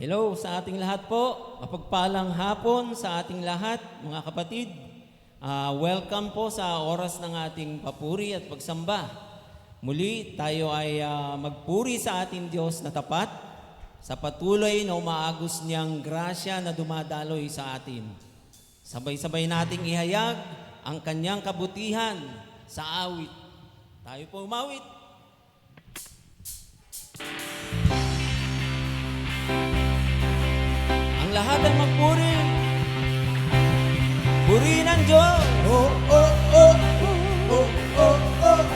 Hello sa ating lahat po. Mapagpalang hapon sa ating lahat, mga kapatid. Welcome po sa oras ng ating papuri at pagsamba. Muli, tayo ay magpuri sa ating Diyos na tapat sa patuloy na umaagos niyang grasya na dumadaloy sa atin. Sabay-sabay nating ihayag ang kanyang kabutihan sa awit. Tayo po umawit. Ang lahat ay magpuri. Purihin ang Diyos. Oh, oh, oh, oh, oh, oh, oh,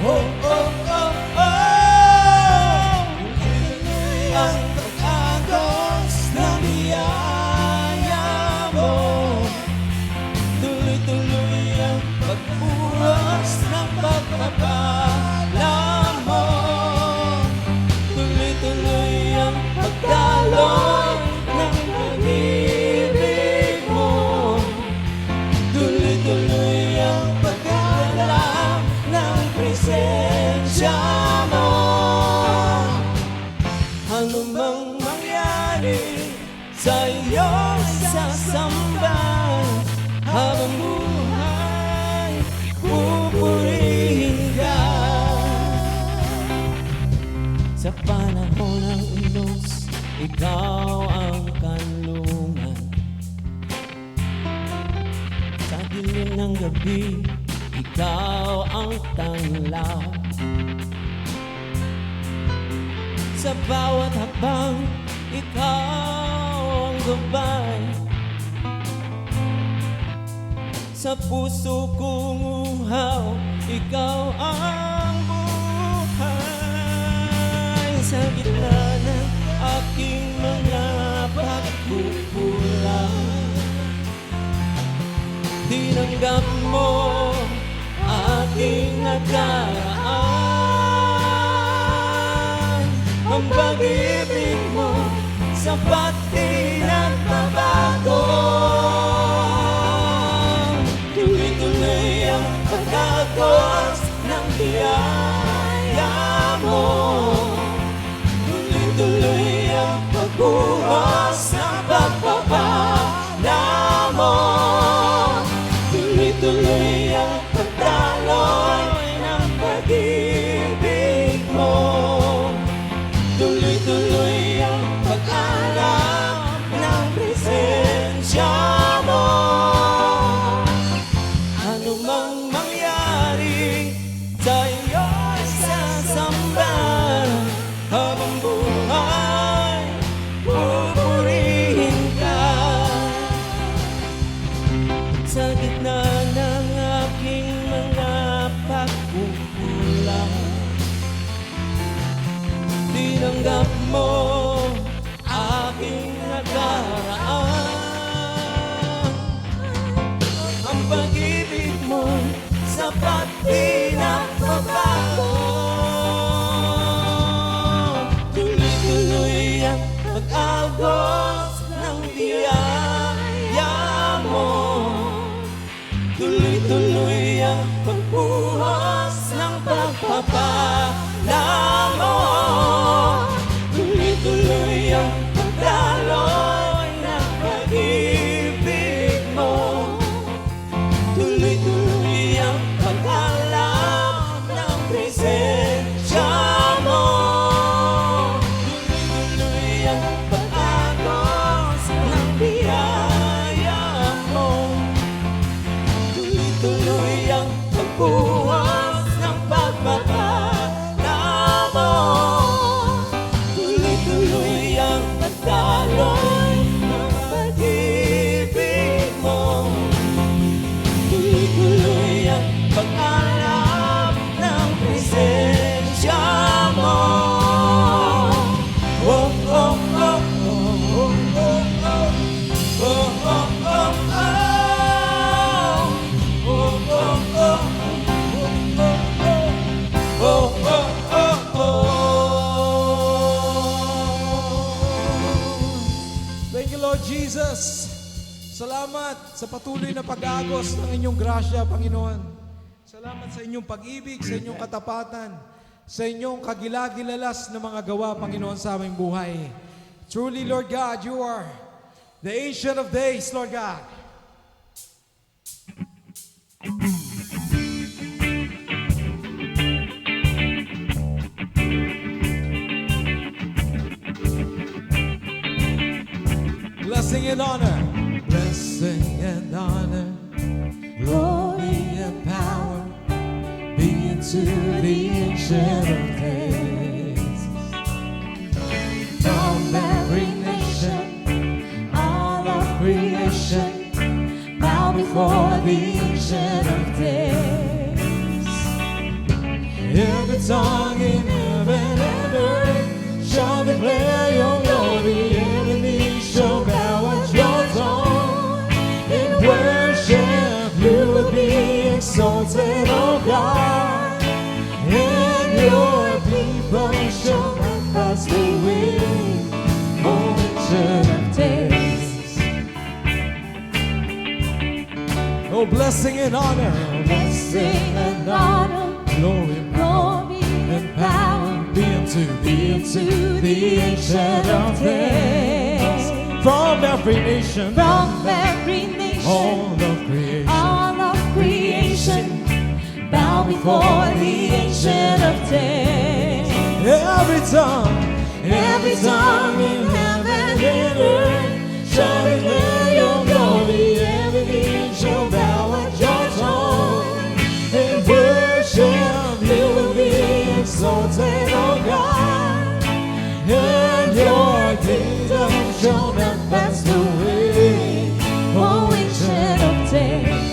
oh, oh, oh, oh. Ang pag-agos ng biyaya mo, tuloy-tuloy ang pagbuhos ng pagpapala mo, tuloy-tuloy ang pagdaloy ng pag-ibig mo, tuloy-tuloy ang pagdala ng presensya mo. Ano mang mangyari sa iyong sasamba, habang buhay, pupurihin ka. Sa panahon ng unos, ikaw ang kanlungan. Sa dilim ng gabi, ikaw ang tanglaw. Sa bawat hakbang, ikaw ang gabay. Sa puso kong uhaw, ikaw ang buhay. Sa gitna ng aking mga pagkukulang, tinanggap mo aking nakaraan. Ang pag-ibig mo sapat di nagbabago. Tuloy-tuloy ang pag-agos ng biyaya mo, tuloy-tuloy ang pagbuhos ng pagpapala mo, tuloy-tuloy ang pagdaloy ng pag-ibig mo, tuloy-tuloy ang pag-alam ng presensya mo. Ano mang mangyari sa iyo'y sasamba, habang buhay, pupurihin ka. Sa gitna ng aking mga pagkukulang, tinanggap mo aking nakaraan. Ang pag-ibig mo sapat di nagbabago. Tuloy-tuloy ang pag-agos ng biyaya mo, tuloy-tuloy ang pagbuhos ng pagpapala mo, tuloy-tuloy ang pagdaloy ng pag-ibig mo, tuloy-tuloy ang pag-alam ng presensya mo, tuloy-tuloy ang pag-agos ng biyaya mo, tuloy-tuloy ang pagbuhos ng pagpapala mo, tuloy-tuloy ang pagdaloy ng pag-ibig mo, tuloy-tuloy ang pag-alam ng presensya mo. Oh, oh, oh, oh, oh, oh, oh. Oh, oh, oh, oh. Oh, oh, oh. Oh, oh, oh, oh. Thank you, Lord Jesus. Salamat sa patuloy na pag-agos ng inyong grasya, Panginoon. Salamat sa inyong pag-ibig, sa inyong katapatan, sa inyong kagilagilalas na mga gawa, Panginoon, sa aming buhay. Truly, Lord God, you are the Ancient of Days, Lord God. Blessing and honor, blessing and honor, glory and power be unto the Ancient of Days. From every nation, all of creation, bow before the Ancient of Days. Every tongue in heaven and earth shall declare your glory. Every knee shall bow at your throne. In worship you will be exalted, O God. And your people shall not pass away, O Ancient of Days. Oh, blessing and honor, Blessing and honor, glory, glory and power be unto the Ancient of Days. from every nation, From every nation, all of creation. all of creation, bow before the Ancient of Days. Every tongue In heaven and earth shall declare your glory. Every knee shall bow at your throne. in worship you will be exalted, O God. And your kingdom shall not pass away, O Ancient of Days.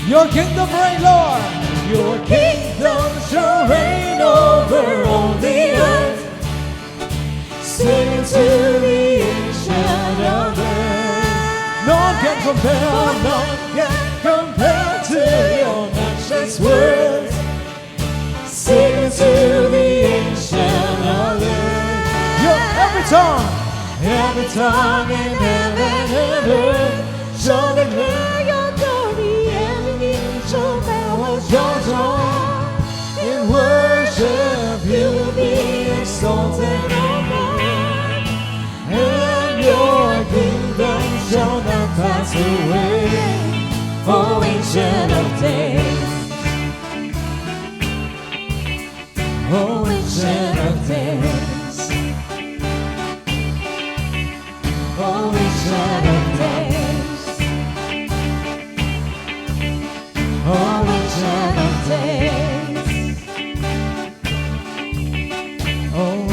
Your kingdom reign, Lord. Your kingdom shall reign over all the earth. Sing to the Ancient of Days. None can compare to your matchless words. Sing to the Ancient of Days. Your every tongue in heaven and earth shall declare your glory. Every knee shall bow at your throne. in worship You will be exalted, O God, and your kingdom shall not pass away. O Ancient of Days. Oh, Ancient of Days. O Ancient of Days. O Ancient of Days. oh,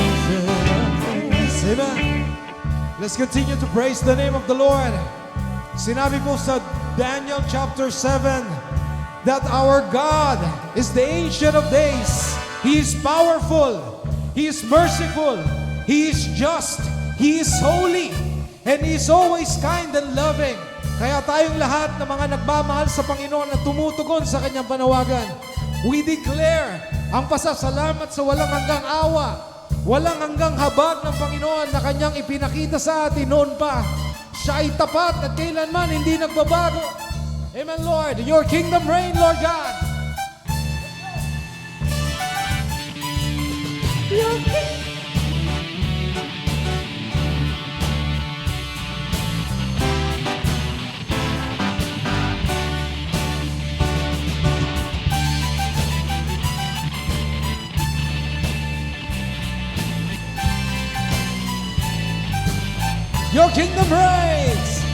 yes. Amen. Let's continue to praise the name of the Lord. Sinabi po sa Daniel chapter 7 that our God is the Ancient of Days. He is powerful. He is merciful. He is just. He is holy. And He is always kind and loving. Kaya tayong lahat na mga nagmamahal sa Panginoon at tumutugon sa Kanyang panawagan, we declare ang pasasalamat sa walang hanggang awa, walang hanggang habag ng Panginoon na Kanyang ipinakita sa atin noon pa. Siya ay tapat at kailanman hindi nagbabago. Amen, Lord. Your kingdom reign, Lord God. Your kingdom. Your kingdom reigns.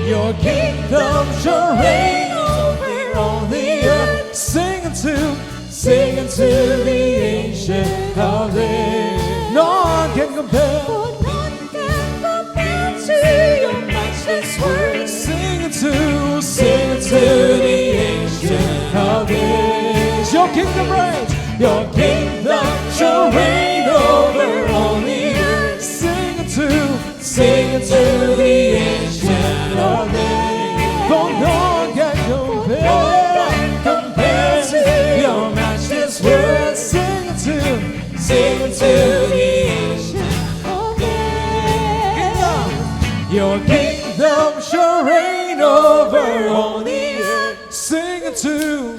Your kingdom shall reign over all the earth. Sing unto the Ancient of Days. None can compare. For none can compare to your matchless words. Sing unto the Ancient of Days. Your kingdom reigns. Your kingdom shall reign over all the earth. Sing unto sing unto the ancient of days. Your kingdom shall reign over all the earth. Sing unto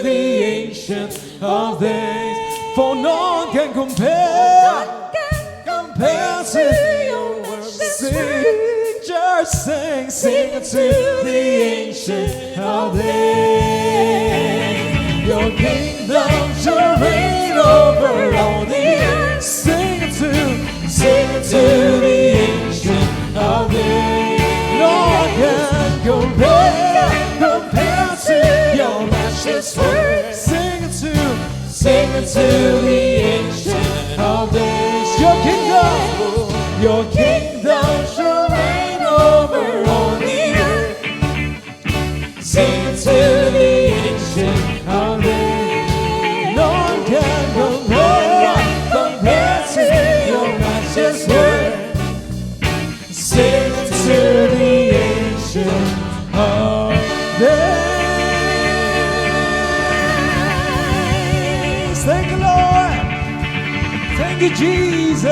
the ancient of days. For none can compare to your works. Sing, just sing unto the ancient of days. Your kingdom shall reign over all the earth. Sing unto the ancient of days. Lord can compare to your matchless word. Sing unto the ancient of days. Your kingdom shall reign over all the earth. Sing unto the ancient of days. Lord can compare to your matchless word. Sing unto the ancient of days. Thank you, Lord. Thank you, Jesus.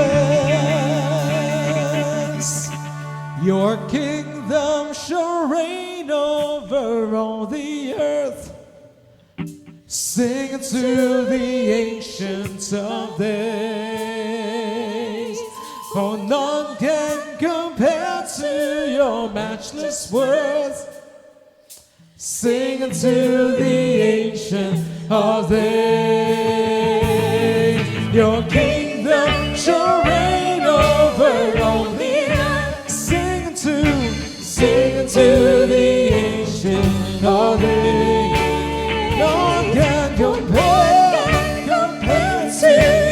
Your kingdom shall reign over all the earth. Sing unto the ancient of days. For none can compare to your matchless worth. Sing unto the ancient of days. Your kingdom shall reign over all the earth. Sing unto the ancient of days. None can compare to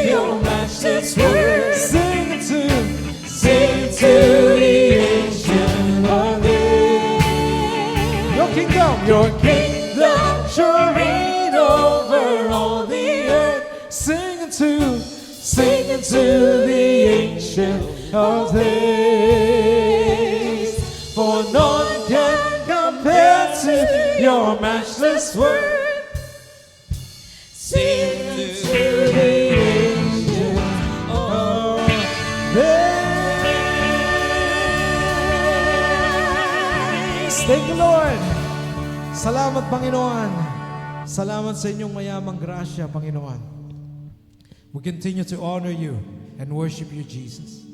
your matchless word. Sing unto the ancient of days. Your kingdom shall reign over all the earth. Sing unto the ancient of days. For none can compare to your matchless word. Sing unto the ancient of days. Thank you, Lord. Salamat, Panginoon. Salamat sa inyong mayamang grasya, Panginoon. We continue to honor you and worship you, Jesus.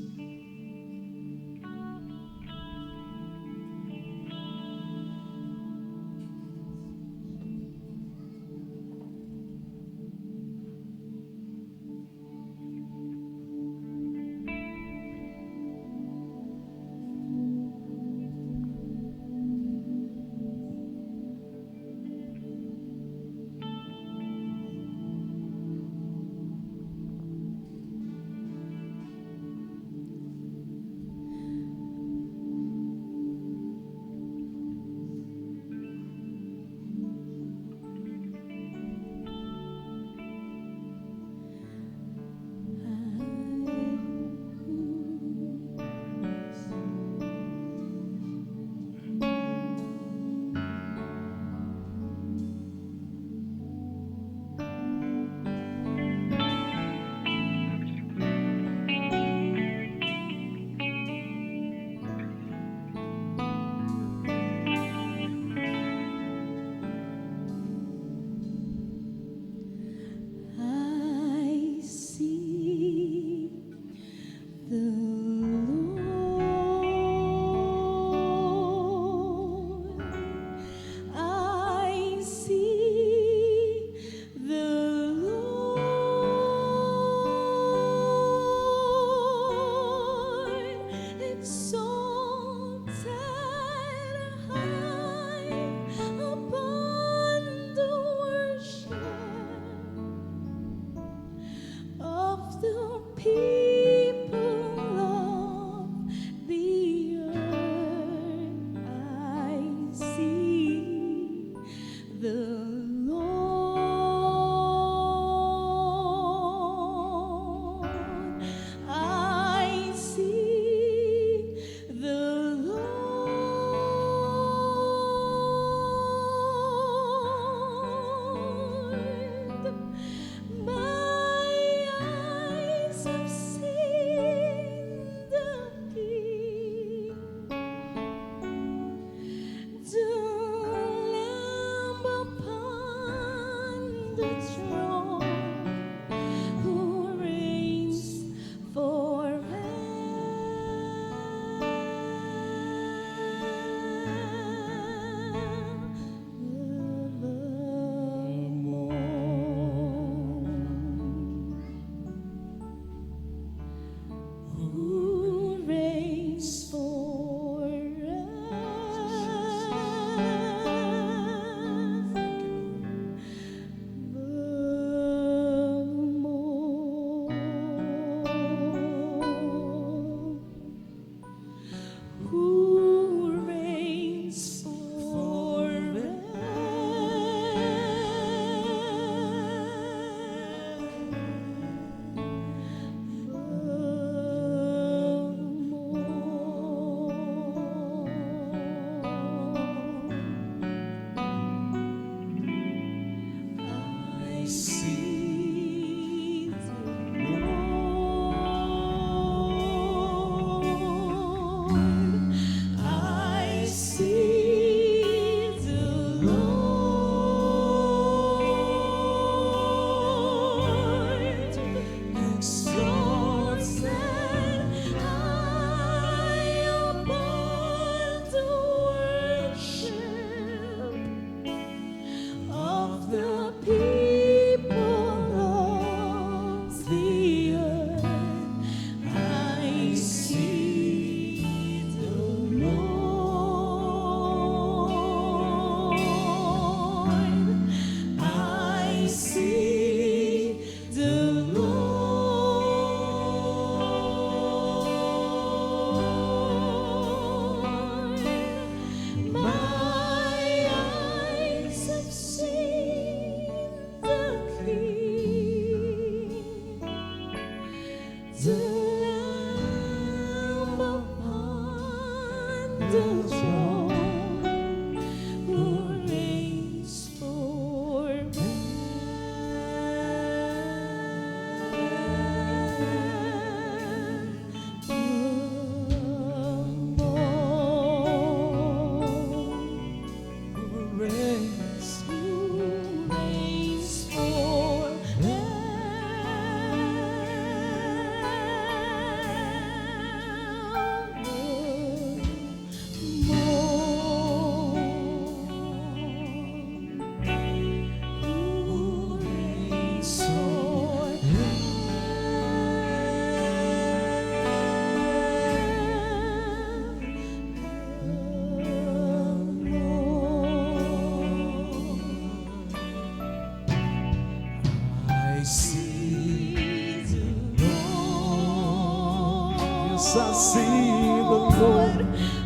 I see the Lord.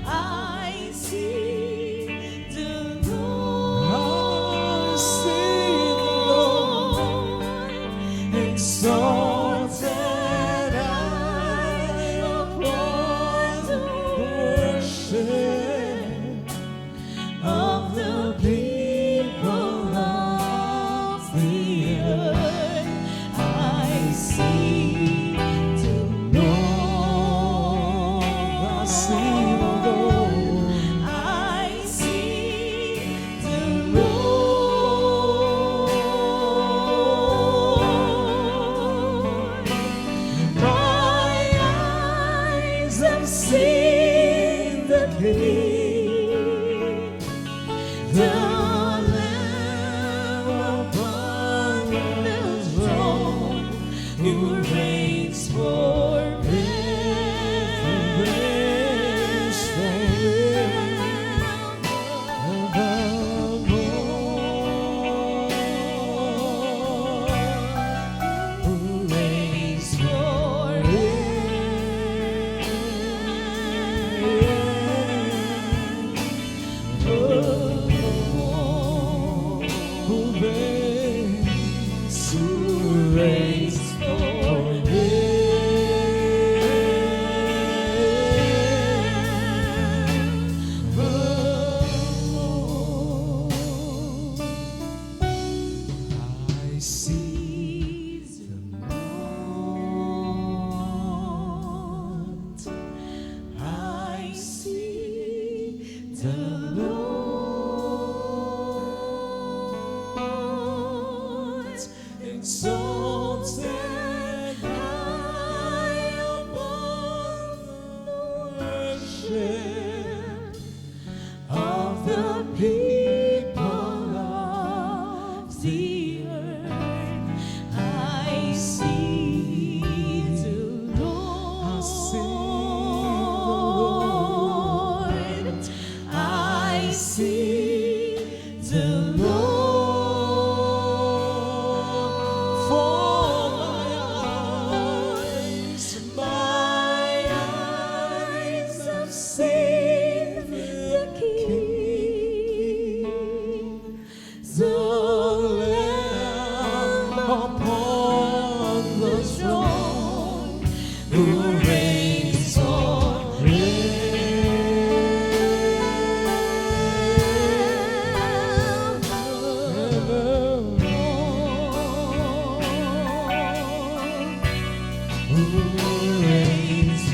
I see the Lord. I see the Lord. Exalted high upon the worship of the people of the earth. I see the Lord. I see the Lord. I see the Lord. My eyes have seen the King, the Lamb upon the throne, who reigns forever. Who reigns forever. Who reigns, Who reigns I see the Lord. I see the Lord, exalted high above the worship of the people of the earth. I see the Lord. I see the Lord. For my eyes have seen the King, the Lamb upon the throne, who reigns forever. Who reigns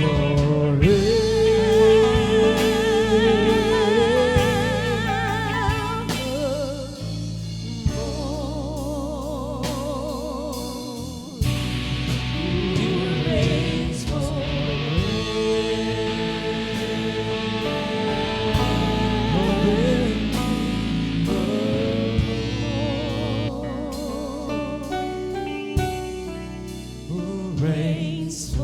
Reigns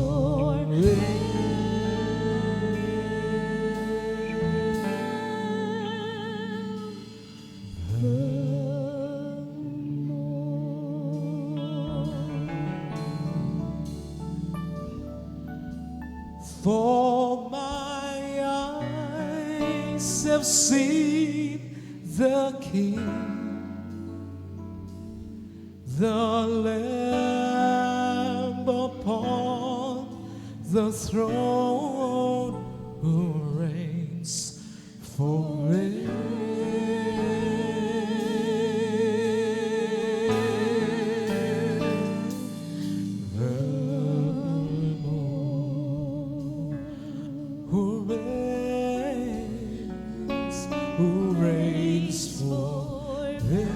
For my eyes have seen the King, the Lamb upon the throne, who reigns forevermore. Who reigns forevermore.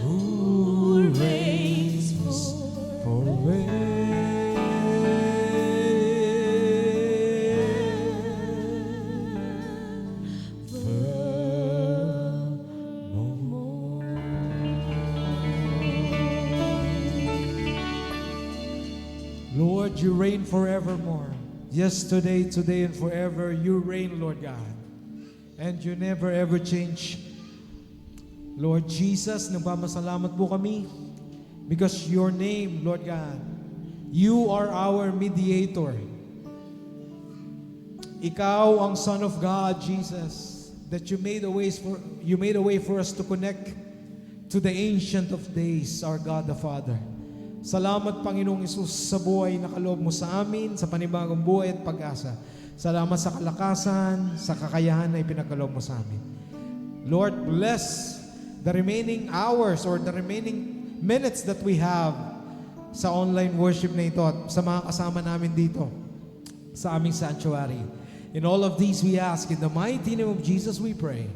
Who reigns Lord, you reign forevermore. Yesterday, today, and forever, you reign, Lord God. and you never ever change. Lord Jesus, nagpapasalamat po kami because your name, Lord God, you are our mediator. Ikaw ang Son of God, Jesus, that you made a way for us to connect to the Ancient of Days, our God the Father. Salamat, Panginoong Isus, sa buhay na kaloob mo sa amin, sa panibagong buhay at pag-asa. Salamat sa kalakasan, sa kakayahan na ipinagkaloob mo sa amin. Lord, bless the remaining hours or the remaining minutes that we have sa online worship na ito at sa mga kasama namin dito sa aming sanctuary. In all of these we ask, in the mighty name of Jesus we pray.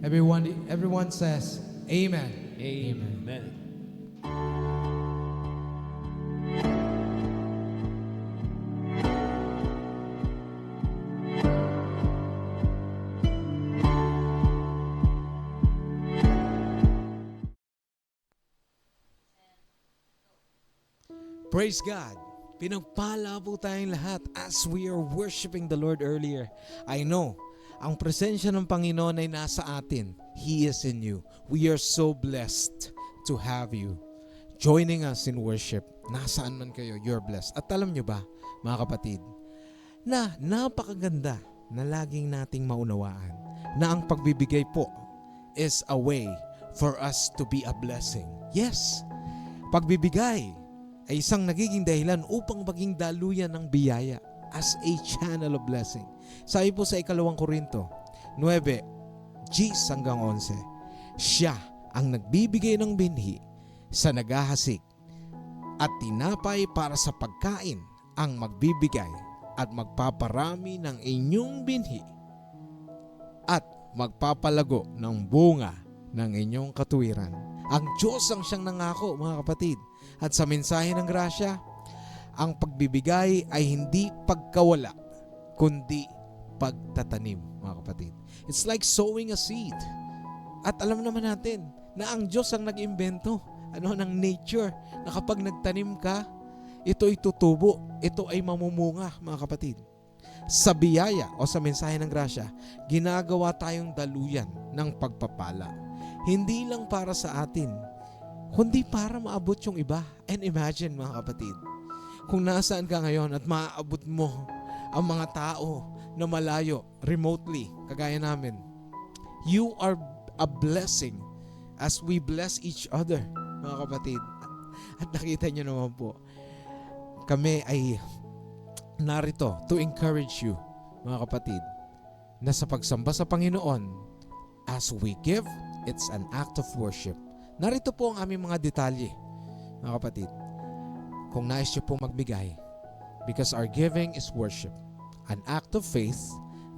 Everyone says, Amen. Amen. Praise God. Pinagpala po tayong lahat as we are worshiping the Lord earlier. I know, ang presensya ng Panginoon ay nasa atin. He is in you. We are so blessed to have you joining us in worship. Nasaan man kayo, you're blessed. At alam nyo ba, mga kapatid, na napakaganda na laging nating maunawaan na ang pagbibigay po is a way for us to be a blessing. Yes, pagbibigay ay isang nagiging dahilan upang maging daluyan ng biyaya as a channel of blessing. Sabi po sa 2 Korinto 9:10-11, siya ang nagbibigay ng binhi sa naghahasik at tinapay para sa pagkain ang magbibigay at magpaparami ng inyong binhi at magpapalago ng bunga ng inyong katuwiran. Ang Diyos ang siyang nangako, mga kapatid. At sa mensahe ng grasya, ang pagbibigay ay hindi pagkawala, kundi pagtatanim, mga kapatid. It's like sowing a seed. At alam naman natin na ang Diyos ang nag-imbento ng nature, na kapag nagtanim ka, ito ay tutubo, ito ay mamumunga, mga kapatid. Sa biyaya o sa mensahe ng grasya, ginagawa tayong daluyan ng pagpapala. Hindi lang para sa atin, kundi para maabot yung iba. And imagine, mga kapatid, kung nasaan ka ngayon at maaabot mo ang mga tao na malayo, remotely, kagaya namin. You are a blessing as we bless each other, mga kapatid. At nakita nyo naman po, kami ay narito to encourage you, mga kapatid, na sa pagsamba sa Panginoon, as we give, it's an act of worship. Narito po ang aming mga detalye, mga kapatid. Kung nais nyo po magbigay, because our giving is worship, an act of faith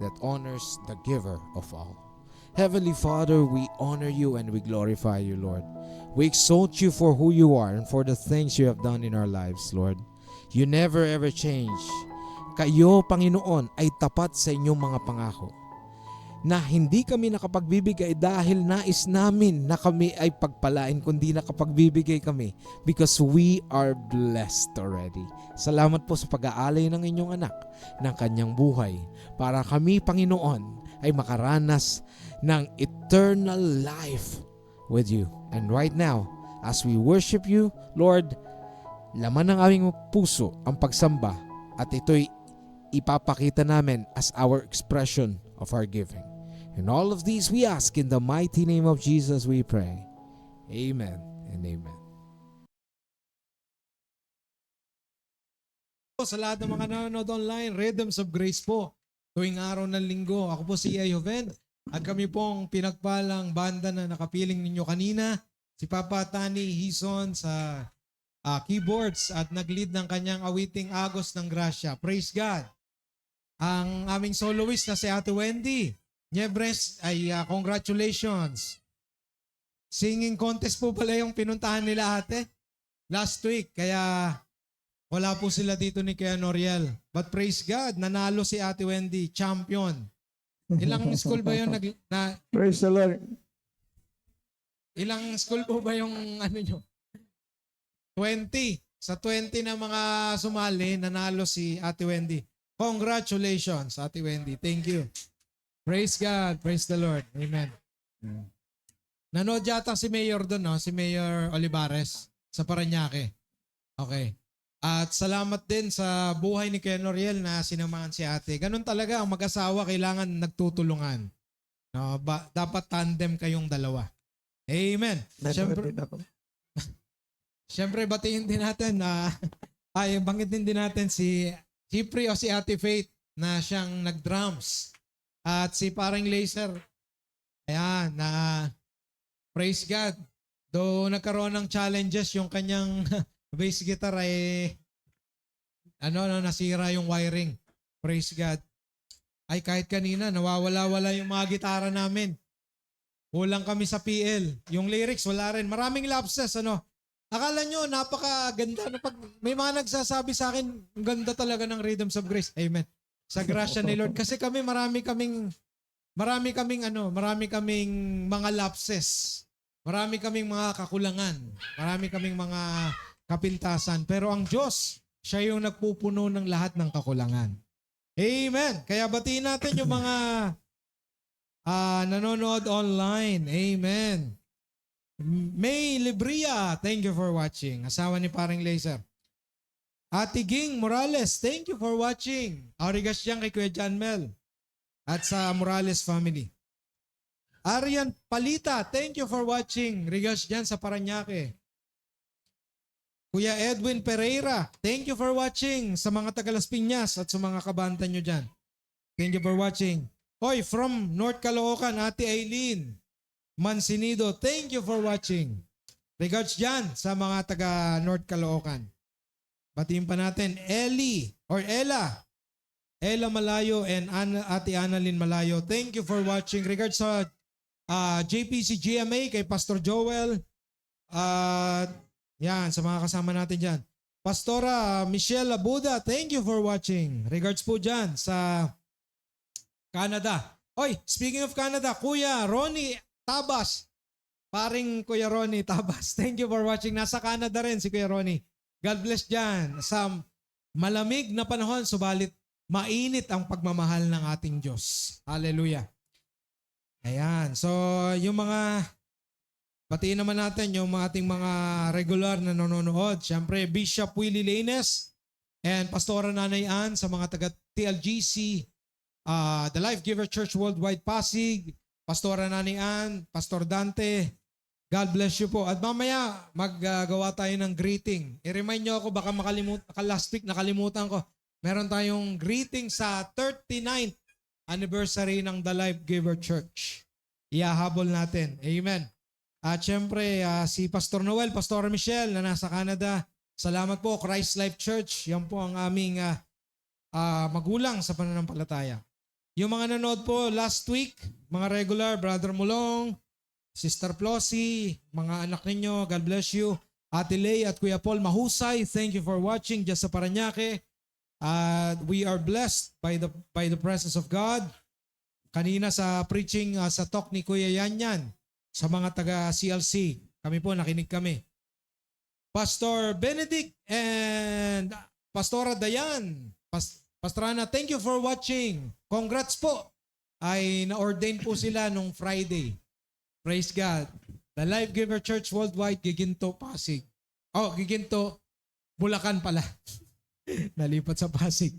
that honors the giver of all. Heavenly Father, we honor you and we glorify you, Lord. We exalt you for who you are and for the things you have done in our lives, Lord. You never ever change. Kayo, Panginoon, ay tapat sa inyong mga pangako, na hindi kami nakapagbibigay dahil nais namin na kami ay pagpalain, kundi nakapagbibigay kami because we are blessed already. Salamat po sa pag-aalay ng inyong anak ng kanyang buhay para kami, Panginoon, ay makaranas ng eternal life with you. And right now, as we worship you, Lord, laman ng aming puso ang pagsamba at ito'y ipapakita namin as our expression of our giving. And all of these we ask in the mighty name of Jesus we pray. Amen and amen. Sa lahat ng mga nanonood online, Rhythms of Grace po. Tuwing araw ng linggo, ako po si Joven. At kami pong pinagpalang banda na nakapiling ninyo kanina. Si Papa Tani Hison sa keyboards at nag-lead ng kanyang awiting Agos ng Grasya. Praise God. Ang aming soloist na si Ate Wendy Niebres ay congratulations. Singing contest po pala yung pinuntahan nila ate last week. Kaya wala po sila dito ni Kuya Noriel. But praise God, nanalo si Ate Wendy, champion. Ilang school ba yun? Praise the Lord. Ilang school po ba yung nyo? 20. Sa 20 na mga sumali, nanalo si Ate Wendy. Congratulations, Ate Wendy. Thank you. Praise God. Praise the Lord. Amen. Nanood yata si Mayor doon, no? Si Mayor Olivares sa Parañaque. Okay. At salamat din sa buhay ni Kuya Noriel na sinamahan si ate. Ganun talaga, ang mag-asawa kailangan nagtutulungan. No, dapat tandem kayong dalawa. Amen. Siyempre, batiin din natin na banggitin din natin si Cipri o si Ate Faith na siyang nag-drums. At si Paring Laser, ayan, na praise God. Though nagkaroon ng challenges yung kanyang bass guitar ay nasira yung wiring. Praise God. Ay kahit kanina, nawawala-wala yung mga gitara namin. Kulang kami sa PL. Yung lyrics, wala rin. Maraming lapses, Akala nyo, napakaganda. Pag may mga nagsasabi sa akin, ang ganda talaga ng Rhythms of Grace. Amen. Sa grasya ni Lord. Kasi kami, marami kaming mga lapses. Marami kaming mga kakulangan. Marami kaming mga kapintasan. Pero ang Diyos, siya yung nagpupuno ng lahat ng kakulangan. Amen. Kaya batiin natin yung mga nanonood online. Amen. May Libria, thank you for watching. Asawa ni Paring Laser. Ate Ging Morales, thank you for watching. Aurigas yan kay Kuya John Mel. At sa Morales family. Arian Palita, thank you for watching. Regards dyan sa Parañaque. Kuya Edwin Pereira, thank you for watching sa mga taga Las Piñas at sa mga kabanta nyo dyan. Thank you for watching. Hoy, from North Caloocan, Ate Aileen Mansinido, thank you for watching. Regards dyan sa mga taga North Caloocan. Batiin pa natin, Ella Malayo and Ate Annalyn Malayo. Thank you for watching. Regards sa JPC GMA kay Pastor Joel. Yan, sa mga kasama natin dyan. Pastora Michelle Abuda, thank you for watching. Regards po dyan sa Canada. Oy, speaking of Canada, Kuya Ronnie Tabas. Paring Kuya Ronnie Tabas. Thank you for watching. Nasa Canada rin si Kuya Ronnie. God bless dyan. Sa malamig na panahon, subalit mainit ang pagmamahal ng ating Diyos. Hallelujah. Ayan. So, yung mga batiin naman natin yung ating mga regular na nanonood. Siyempre, Bishop Willie Lanes and Pastora Nanay Ann sa mga taga TLGC, The Life Giver Church Worldwide Pasig, Pastora Nanay Ann, Pastor Dante. God bless you po. At mamaya, maggagawa tayo ng greeting. I-remind nyo ako, baka last week nakalimutan ko. Meron tayong greeting sa 39th anniversary ng The Life Giver Church. Iahabol natin. Amen. At syempre, si Pastor Noel, Pastor Michelle na nasa Canada. Salamat po, Christ Life Church. Yan po ang aming magulang sa pananampalataya. Yung mga nanood po last week, mga regular, Brother Mulong, Sister Flossie, mga anak ninyo, God bless you. Ate Lay at Kuya Paul, mahusay. Thank you for watching just sa Parañaque. We are blessed by the presence of God. Kanina sa preaching sa talk ni Kuya Yanyan, sa mga taga CLC, kami po, nakinig kami. Pastor Benedict and Pastora Dayan, Pastrana, thank you for watching. Congrats po. Ay na-ordain po sila nung Friday. Praise God. The Life Giver Church Worldwide, Giginto, Pasig. Giginto, Bulacan pala. Nalipat sa Pasig.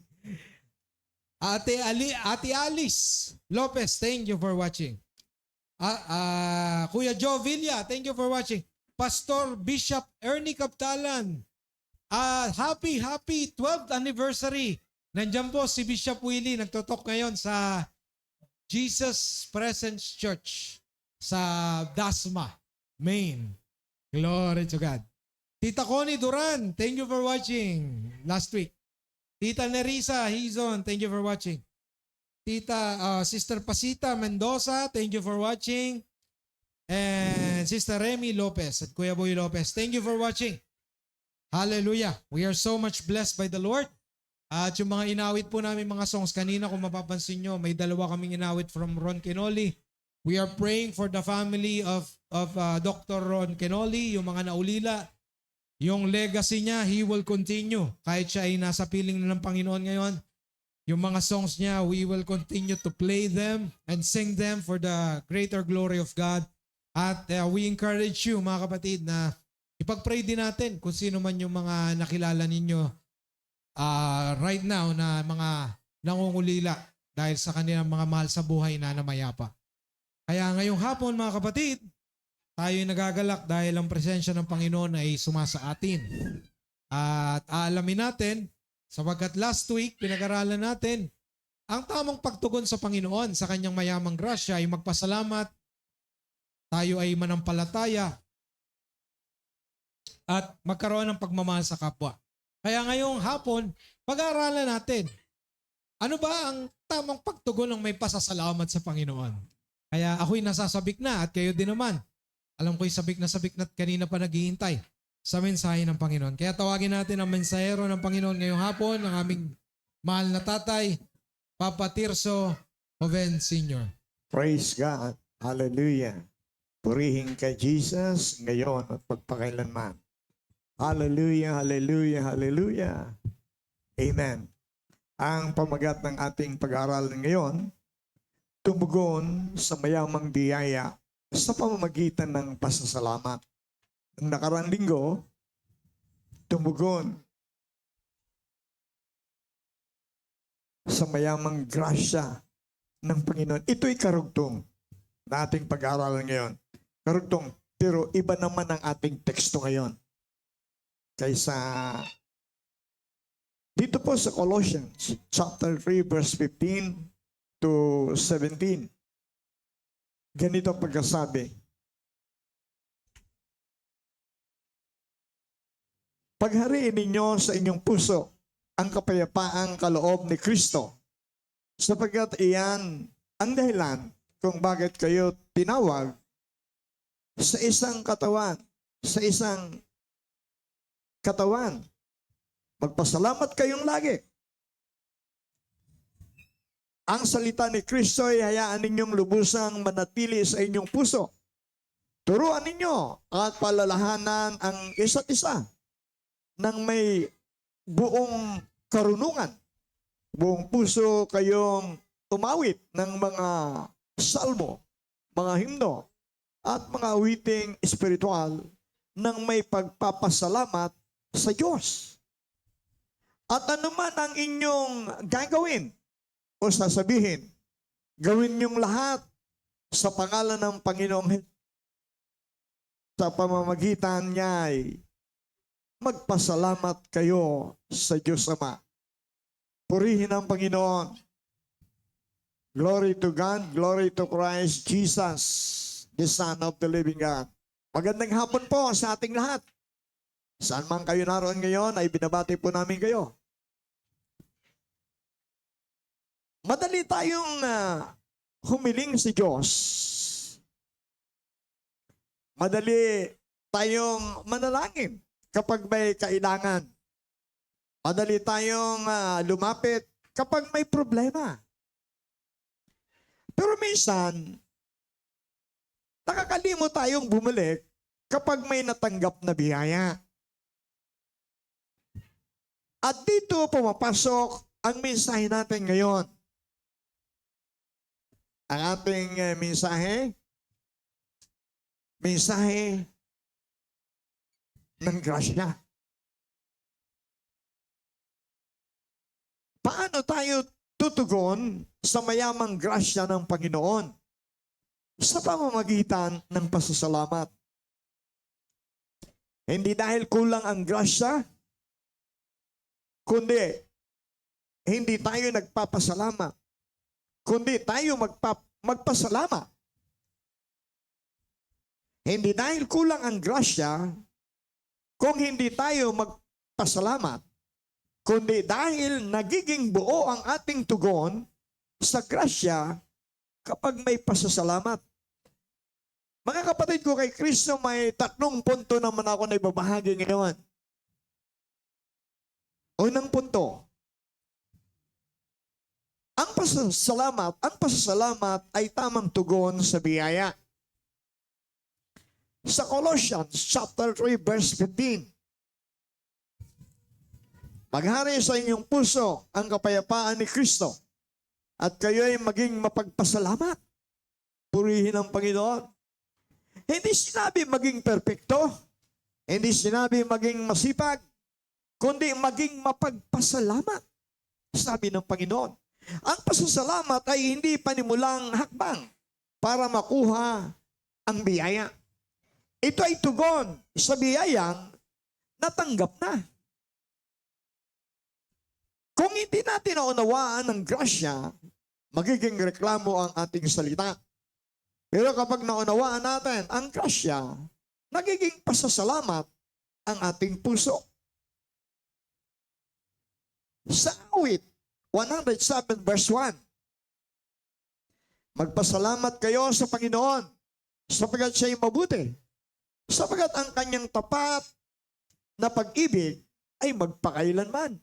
Ate Alice Lopez, thank you for watching. Kuya Joe Villa, thank you for watching. Pastor Bishop Ernie Kaptalan, happy 12th anniversary. Nandiyan po si Bishop Willie, nagtotok ngayon sa Jesus Presence Church sa Dasma, Maine. Glory to God. Tita Connie Duran, thank you for watching last week. Tita Nerissa Hizon, thank you for watching. Sister Pasita Mendoza, thank you for watching. And Sister Remy Lopez at Kuya Boy Lopez, thank you for watching. Hallelujah. We are so much blessed by the Lord. At yung mga inawit po namin mga songs kanina, kung mapapansin nyo, may dalawa kaming inawit from Ron Kenoli. We are praying for the family of Dr. Ron Kenoli, yung mga naulila. Yung legacy niya, he will continue. Kahit siya ay nasa piling na ng Panginoon ngayon, Yung mga songs niya, we will continue to play them and sing them for the greater glory of God. At we encourage you, mga kapatid, na ipag-pray din natin kung sino man yung mga nakilala ninyo right now na mga nangungulila dahil sa kanilang mga mahal sa buhay na namayapa. Kaya ngayong hapon, mga kapatid, tayo nagagalak dahil ang presensya ng Panginoon ay sumasa atin. At aalamin natin, sapagkat last week, pinag-aralan natin, ang tamang pagtugon sa Panginoon sa kanyang mayamang grasya ay magpasalamat, tayo ay manampalataya, at magkaroon ng pagmamahal sa kapwa. Kaya ngayong hapon, pag-aaralan natin, ano ba ang tamang pagtugon ng may pasasalamat sa Panginoon? Kaya ako'y nasasabik na at kayo din naman. Alam ko'y sabik na kanina pa naghihintay sa mensahe ng Panginoon. Kaya tawagin natin ang mensahero ng Panginoon ngayong hapon, ang aming mahal na tatay, Papa Tirso Joven Sr. Praise God. Hallelujah. Purihin kay Jesus ngayon at pagpakailanman. Hallelujah, hallelujah, hallelujah. Amen. Ang pamagat ng ating pag-aaral ngayon, tumugon sa mayamang biyaya sa pamamagitan ng pasasalamat. Ang nakaraang linggo, tumugon sa mayamang grasya ng Panginoon. Ito'y karugtong na ating pag-aaralan ngayon. Karugtong, pero iba naman ang ating teksto ngayon. Kaysa dito po sa Colossians chapter 3 verse 15 to 17. Ganito ang pagkasabi. Paghariin ninyo sa inyong puso ang kapayapaang kaloob ni Kristo, sapagkat iyan ang dahilan kung bakit kayo tinawag sa isang katawan, Magpasalamat kayong lagi. Ang salita ni Kristo ay hayaan ninyong lubusang manatili sa inyong puso. Turuan ninyo at palalahanan ang isa't isa ng may buong karunungan. Buong puso kayong tumawit ng mga salmo, mga himno, at mga awiting espiritual ng may pagpapasalamat sa Diyos. At anuman ang inyong gagawin o sasabihin, gawin niyong lahat sa pangalan ng Panginoong sa pamamagitan niya ay magpasalamat kayo sa Diyos Ama. Purihin ang Panginoon. Glory to God, glory to Christ Jesus, the Son of the living God. Magandang hapon po sa ating lahat. Saan man kayo naroon ngayon ay binabati po namin kayo. Madali tayong humiling sa Diyos. Madali tayong manalangin kapag may kailangan. Madali tayong lumapit kapag may problema. Pero minsan, nakakalimot tayong bumalik kapag may natanggap na biyaya. At dito pumapasok ang mensahe natin ngayon. Ang ating mensahe ng grasya. Paano tayo tutugon sa mayamang grasya ng Panginoon? Sa pamamagitan ng pasasalamat. Hindi dahil kulang ang grasya, kundi hindi tayo nagpapasalamat, kundi tayo magpasalamat. Hindi dahil kulang ang grasya, kung hindi tayo magpasalamat, kundi dahil nagiging buo ang ating tugon sa grasya kapag may pasasalamat. Mga kapatid ko kay Kristo, may 3 punto naman ako na ibabahagi ngayon. Unang punto, ang pasasalamat ay tamang tugon sa biyaya. Sa Colossians chapter 3 verse 15, Maghari sa inyong puso ang kapayapaan ni Kristo at kayo'y maging mapagpasalamat. Purihin ang Panginoon. Hindi sinabi maging perpekto, hindi sinabi maging masipag, kundi maging mapagpasalamat. Sabi ng Panginoon. Ang pasasalamat ay hindi panimulang hakbang para makuha ang biyaya. Ito ay tugon sa biyayang natanggap na. Kung hindi natin naunawaan ang grasya, magiging reklamo ang ating salita. Pero kapag naunawaan natin ang grasya, nagiging pasasalamat ang ating puso. Sa awit 107 verse 1, magpasalamat kayo sa Panginoon sapagkat siya'y mabuti, sapagkat ang kanyang tapat na pag-ibig ay magpakailanman.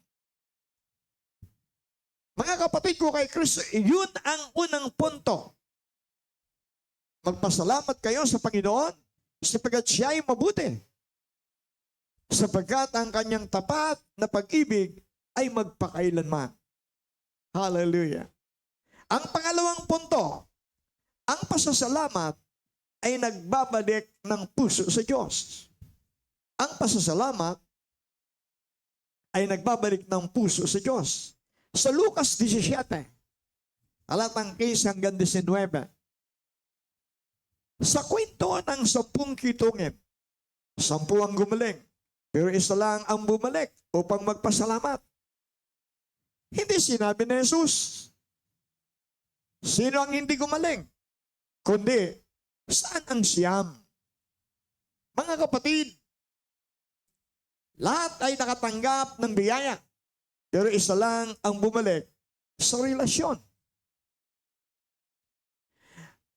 Mga kapatid ko kay Kristo, yun ang unang punto. Magpasalamat kayo sa Panginoon sapagkat siya ay mabuti. Sapagkat ang kanyang tapat na pag-ibig ay magpakailanman. Hallelujah. Ang pangalawang punto, ang pasasalamat ay nagbabalik ng puso sa Diyos. Ang pasasalamat ay nagbabalik ng puso sa Diyos. Sa Lucas 17, talatang 15 hanggang 19, sa kwento ng 10 kitungin, 10 ang gumaling, pero isa lang ang bumalik upang magpasalamat. Hindi sinabi ni Jesus, sino ang hindi gumaling? Kundi, saan ang siyam? Mga kapatid, lahat ay nakatanggap ng biyaya. Pero isa lang ang bumalik sa relasyon.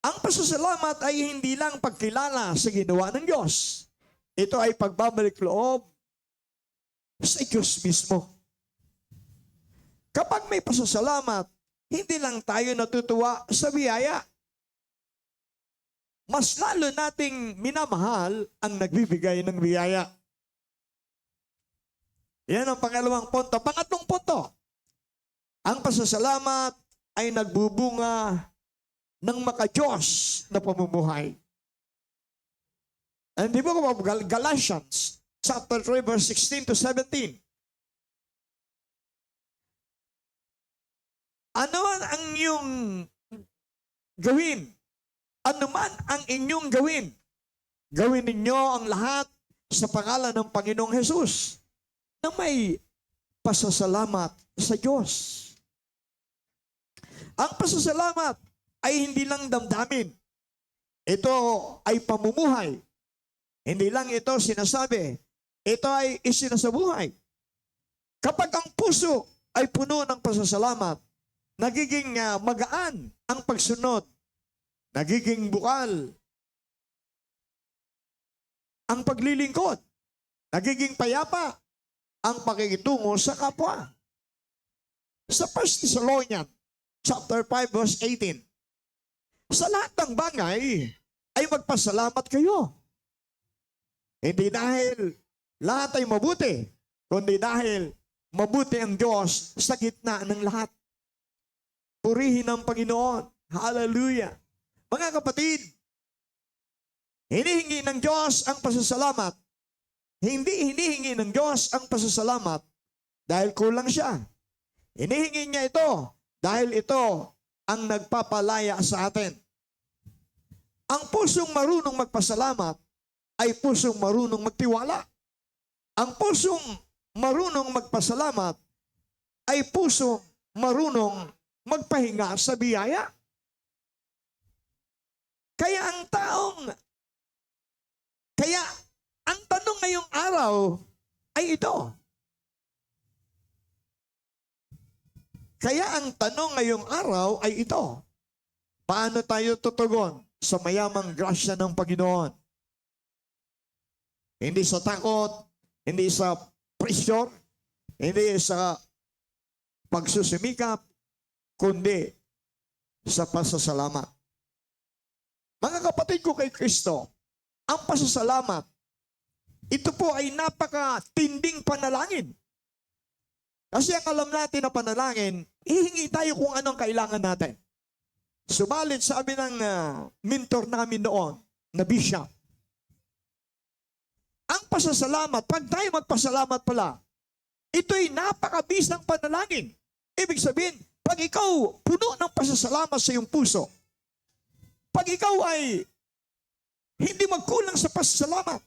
Ang pasasalamat ay hindi lang pagkilala sa ginawa ng Diyos. Ito ay pagbabalik loob sa Diyos mismo. Kapag may pasasalamat, hindi lang tayo natutuwa sa biyaya. Mas lalo nating minamahal ang nagbibigay ng biyaya. Yan ang pangalawang punto. Pangatlong punto, ang pasasalamat ay nagbubunga ng maka-Diyos na pamumuhay. And di ba kung Galatians chapter 3 verse 16 to 17. Ano man ang inyong gawin? Ano man ang inyong gawin? Gawin ninyo ang lahat sa pangalan ng Panginoong Hesus na may pasasalamat sa Diyos. Ang pasasalamat ay hindi lang damdamin. Ito ay pamumuhay. Hindi lang ito sinasabi. Ito ay isinasabuhay. Kapag ang puso ay puno ng pasasalamat, nagiging magaan ang pagsunod. Nagiging bukal ang paglilingkod. Nagiging payapa ang pakikitungo sa kapwa. Sa 1 Thessalonians chapter 5 verse 18, sa lahat ng bagay ay magpasalamat kayo. Hindi dahil lahat ay mabuti, kundi dahil mabuti ang Diyos sa gitna ng lahat. Purihin ang Panginoon. Hallelujah. Mga kapatid, hinihingi ng Diyos ang pasasalamat. Hindi hinihingi ng Diyos ang pasasalamat dahil kulang siya. Hinihingi niya ito dahil ito ang nagpapalaya sa atin. Ang pusong marunong magpasalamat ay pusong marunong magtiwala. Ang pusong marunong magpasalamat ay pusong marunong magpahinga sa biyaya. Kaya ang tanong ngayong araw ay ito. Kaya ang tanong ngayong araw ay ito. Paano tayo tutugon sa mayamang grasya ng Panginoon? Hindi sa takot, hindi sa pressure, hindi sa pagsusumikap, kundi sa pasasalamat. Mga kapatid ko kay Kristo, ang pasasalamat, ito po ay napakatinding panalangin. Kasi ang alam natin na panalangin, ihingi tayo kung anong kailangan natin. Subalit, sabi ng mentor namin noon, na bishop, ang pasasalamat, pag tayo magpasalamat pala, ito'y napakabisang panalangin. Ibig sabihin, pag ikaw puno ng pasasalamat sa iyong puso, pag ikaw ay hindi magkulang sa pasasalamat,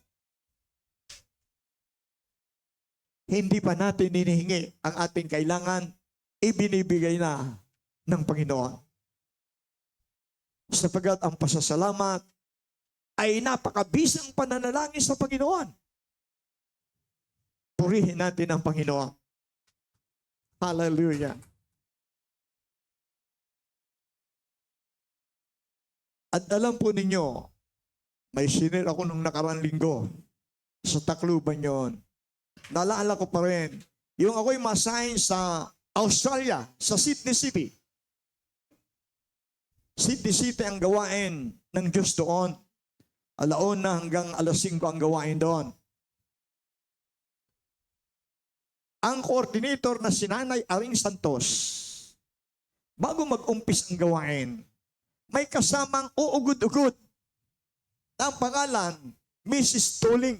hindi pa natin hinihingi ang ating kailangan, ibinibigay na ng Panginoon. Sapagat ang pasasalamat ay napakabisang pananalangin sa Panginoon. Purihin natin ang Panginoon. Hallelujah. At alam po ninyo, may sinir ako nung nakarang linggo sa Tacloban yon. Naalala ko pa rin, yung ako'y masign sa Australia, sa Sydney City. Sydney City ang gawain ng Diyos doon. Alauna hanggang alas 5 ang gawain doon. Ang coordinator na si Nanay Aring Santos, bago mag-umpis ang gawain, may kasamang uugod-ugod. Ang pangalan, Mrs. Tuling.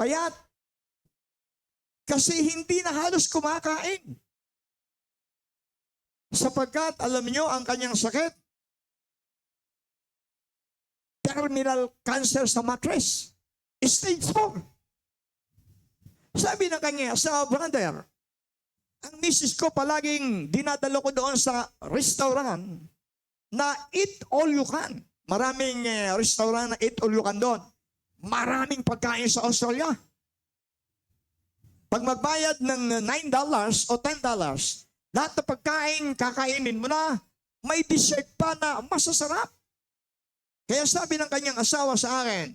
Payat. Kasi hindi na halos kumakain. Sapagkat, alam niyo, ang kanyang sakit, terminal cancer sa mattress. Stage 4. Sabi ng kanya sa brother, ang misis ko palaging dinadalo ko doon sa restaurant na eat all you can. Maraming restaurant na eat all you can doon. Maraming pagkain sa Australia. Pag magbayad ng $9 o $10, lahat ng pagkain kakainin mo na, may dessert pa na masasarap. Kaya sabi ng kanyang asawa sa akin,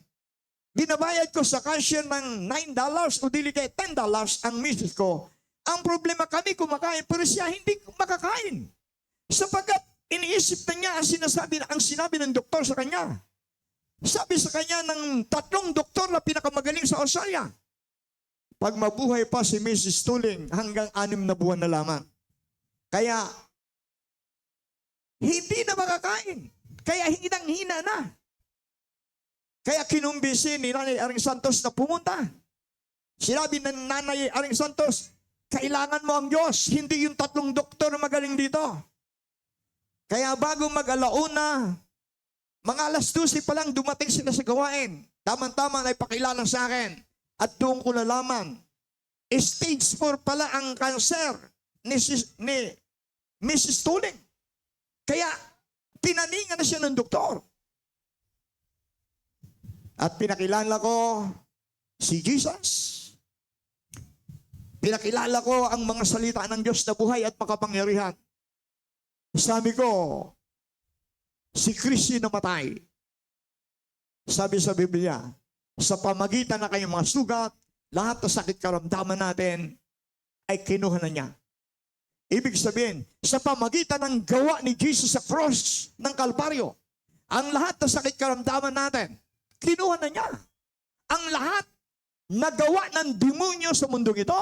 binabayad ko sa cashier ng $9 o dili kay $10 ang misis ko. Ang problema kami kumakain, pero siya hindi makakain. Sapagkat iniisip na niya ang sinabi ng doktor sa kanya. Sabi sa kanya ng 3 doktor na pinakamagaling sa Australia. Pag mabuhay pa si Mrs. Tuling, hanggang 6 na buwan na lamang. Kaya, hindi na makakain. Kaya hinang-hina na. Kaya kinumbisi ni Nanay Aring Santos na pumunta. Sinabi ng Nanay Aring Santos, kailangan mo ang Diyos, hindi yung 3 doktor na magaling dito. Kaya bago mag-alauna, mga alas 12 pa lang dumating sila sa gawain. Tama-tama na ipakilala sa akin. At doon ko nalaman, stage 4 pala ang cancer ni Mrs. Tuling. Kaya pinaningan na siya ng doktor. At pinakilala ko si Jesus. Pinakilala ko ang mga salita ng Diyos na buhay at makapangyarihan. Sabi ko, si Kristo namatay. Sabi sa Biblia, sa pamagitan na kayong mga sugat, lahat ng sakit karamdaman natin ay kinuha na niya. Ibig sabihin, sa pamagitan ng gawa ni Jesus sa cross ng Kalbaryo, ang lahat ng sakit karamdaman natin, kinuha na niya. Ang lahat na gawa ng demonyo sa mundong ito,